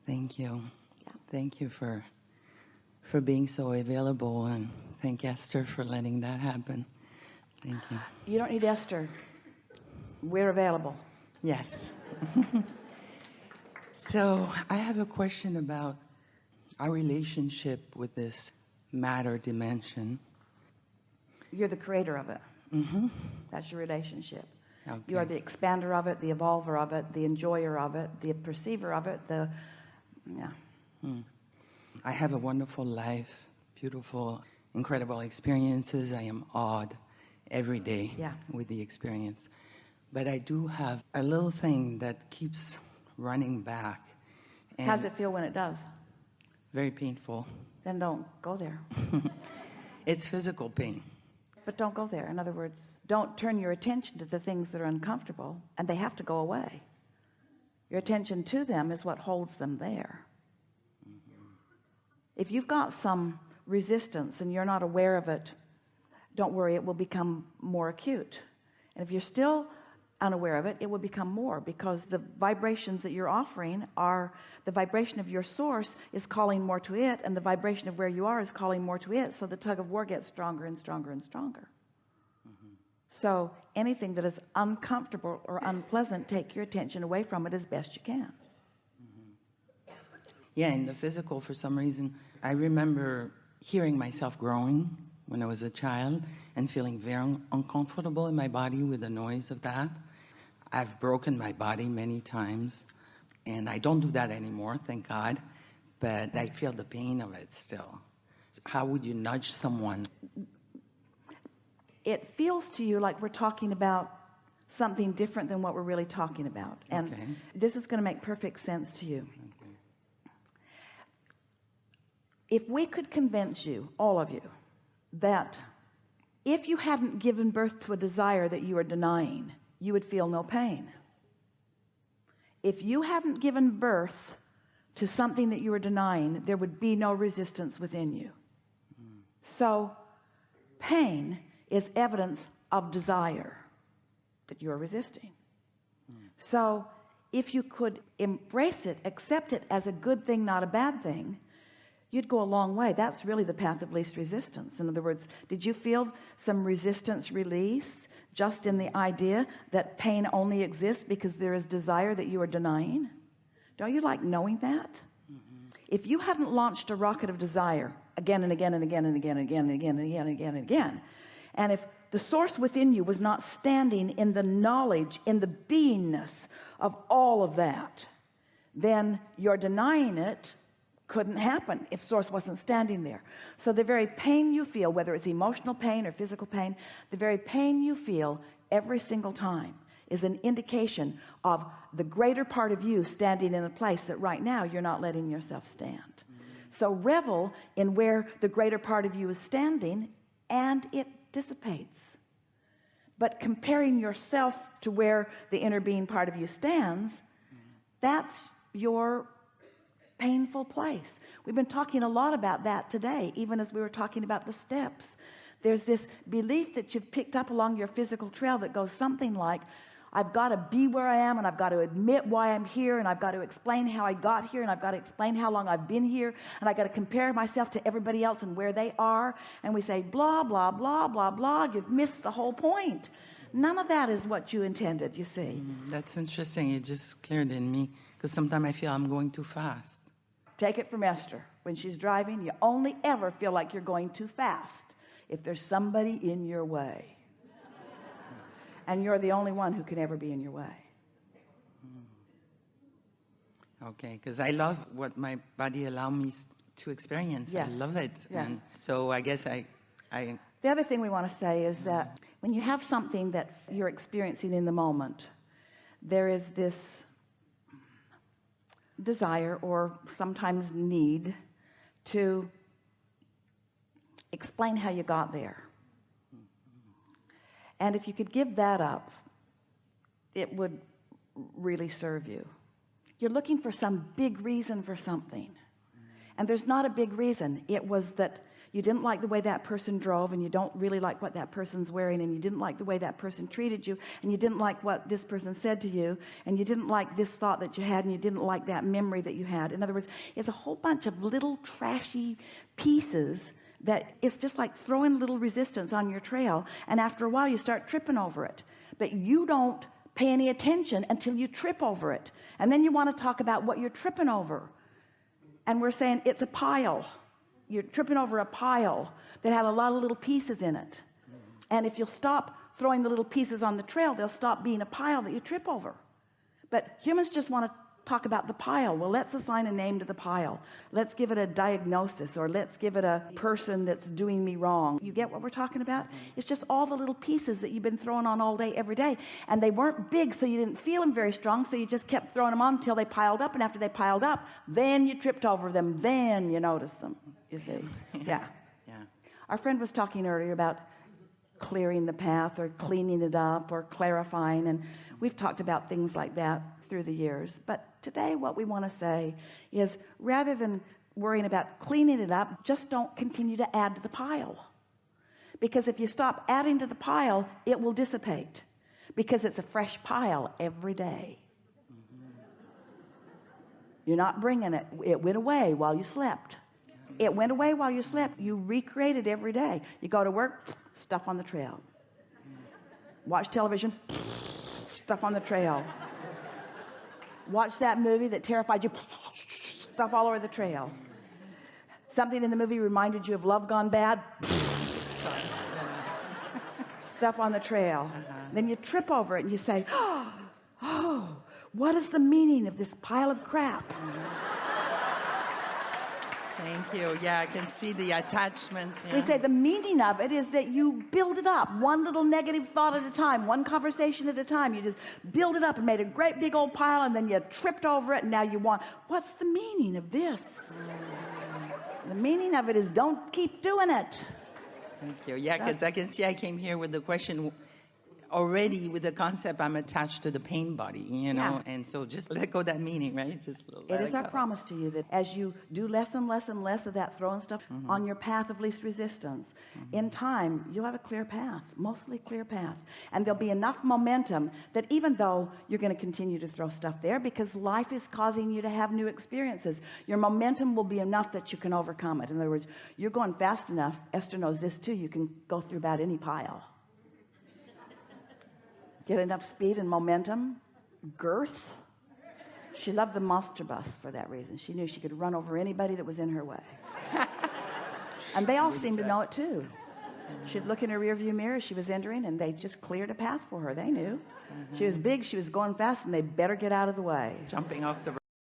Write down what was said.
Thank you. Yeah. Thank you for being so available, and thank Esther for letting that happen. Thank you. You don't need Esther. We're available. Yes. So I have a question about our relationship with this matter dimension. You're the creator of it. Mm-hmm. That's your relationship. Okay. You are the expander of it, the evolver of it, the enjoyer of it, the perceiver of it, I have a wonderful life, beautiful, incredible experiences. I am awed every day with the experience. But I do have a little thing that keeps running back. And How does it feel when it does? Very painful. Then don't go there. It's physical pain. But don't go there. In other words, don't turn your attention to the things that are uncomfortable, and they have to go away. Your attention to them is what holds them there. If you've got some resistance and you're not aware of it, don't worry, it will become more acute. And if you're still unaware of it, it will become more, because the vibrations that you're offering are the vibration of your source is calling more to it, and the vibration of where you are is calling more to it. So the tug of war gets stronger and stronger and stronger. So anything that is uncomfortable or unpleasant, take your attention away from it as best you can. Yeah, in the physical, for some reason, I remember hearing myself growing when I was a child and feeling very uncomfortable in my body with the noise of that. I've broken my body many times, and I don't do that anymore, thank God, but I feel the pain of it still. How would you nudge someone? It feels to you like we're talking about something different than what we're really talking about. And Okay. This is going to make perfect sense to you. Okay. If we could convince you, all of you, that if you hadn't given birth to a desire that you are denying, you would feel no pain. If you hadn't given birth to something that you were denying, there would be no resistance within you. So pain is evidence of desire that you're resisting. So if you could embrace it, accept it as a good thing, not a bad thing, you'd go a long way. That's really the path of least resistance. In other words, did you feel some resistance release just in the idea that pain only exists because there is desire that you are denying? Don't you like knowing that? If you hadn't launched a rocket of desire again and again and again and again and again and again and again and again and again, and if the source within you was not standing in the knowledge, in the beingness of all of that, then your denying it couldn't happen if source wasn't standing there. So the very pain you feel, whether it's emotional pain or physical pain, the very pain you feel every single time is an indication of the greater part of you standing in a place that right now you're not letting yourself stand. So revel in where the greater part of you is standing, and it dissipates. But comparing yourself to where the inner being part of you stands, that's your painful place. We've been talking a lot about that today, even as we were talking about the steps. There's this belief that you've picked up along your physical trail that goes something like, I've got to be where I am, and I've got to admit why I'm here, and I've got to explain how I got here, and I've got to explain how long I've been here, and I've got to compare myself to everybody else and where they are. And we say, blah, blah, blah, blah, blah. You've missed the whole point. None of that is what you intended, you see. That's interesting. It just cleared in me, because sometimes I feel I'm going too fast. Take it from Esther. When she's driving, you only ever feel like you're going too fast if there's somebody in your way. And you're the only one who can ever be in your way. Okay, because I love what my body allows me to experience. Yes. I love it. Yes. And so I guess I... The other thing we want to say is that when you have something that you're experiencing in the moment, there is this desire or sometimes need to explain how you got there. And if you could give that up, it would really serve you. You're looking for some big reason for something. And there's not a big reason. It was that You didn't like the way that person drove, and you don't really like what that person's wearing, and you didn't like the way that person treated you, and you didn't like what this person said to you, and you didn't like this thought that you had, and you didn't like that memory that you had. In other words, it's a whole bunch of little trashy pieces that it's just like throwing little resistance on your trail, and after a while you start tripping over it, but you don't pay any attention until you trip over it, and then you want to talk about what you're tripping over, and we're saying it's a pile. You're tripping over a pile that had a lot of little pieces in it. And if you'll stop throwing the little pieces on the trail, they'll stop being a pile that you trip over. But humans just want to talk about the pile. Well, let's assign a name to the pile. Let's give it a diagnosis, or let's give it a person that's doing me wrong. You get what we're talking about? It's just all the little pieces that you've been throwing on all day, every day. And they weren't big, so you didn't feel them very strong, so you just kept throwing them on until they piled up. And after they piled up, then you tripped over them. Then you noticed them, you see. Yeah. Our friend was talking earlier about clearing the path, or cleaning it up, or clarifying, and we've talked about things like that through the years. But today what we want to say is, rather than worrying about cleaning it up, just don't continue to add to the pile, because if you stop adding to the pile, it will dissipate, because it's a fresh pile every day. You're not bringing it. It went away while you slept. It went away while you slept. You recreate it every day. You go to work, stuff on the trail. Watch television, stuff on the trail. Watch that movie that terrified you, stuff all over the trail. Something in the movie reminded you of love gone bad, stuff on the trail. Then you trip over it and you say, oh, what is the meaning of this pile of crap? Thank you. Yeah, I can see the attachment. Yeah. We say the meaning of it is that you build it up one little negative thought at a time, one conversation at a time. You just build it up and made a great big old pile, and then you tripped over it, and now you want, what's the meaning of this? The meaning of it is, don't keep doing it. Thank you. Yeah, because I can see I came here with the question already, with the concept I'm attached to the pain body, you know, and so just let go of that meaning, right? Just let it is our promise to you that as you do less and less and less of that throwing stuff on your path of least resistance, in time you'll have a clear path, mostly clear path, and there'll be enough momentum that even though you're going to continue to throw stuff there, because life is causing you to have new experiences, your momentum will be enough that you can overcome it. In other words, you're going fast enough. Esther knows this too. You can go through about any pile. Get enough speed and momentum, girth. She loved the monster bus for that reason. She knew she could run over anybody that was in her way. And they all seemed to know it too. She'd look in her rearview mirror as she was entering, and they just cleared a path for her. They knew. She was big, she was going fast, and they better get out of the way. Jumping off the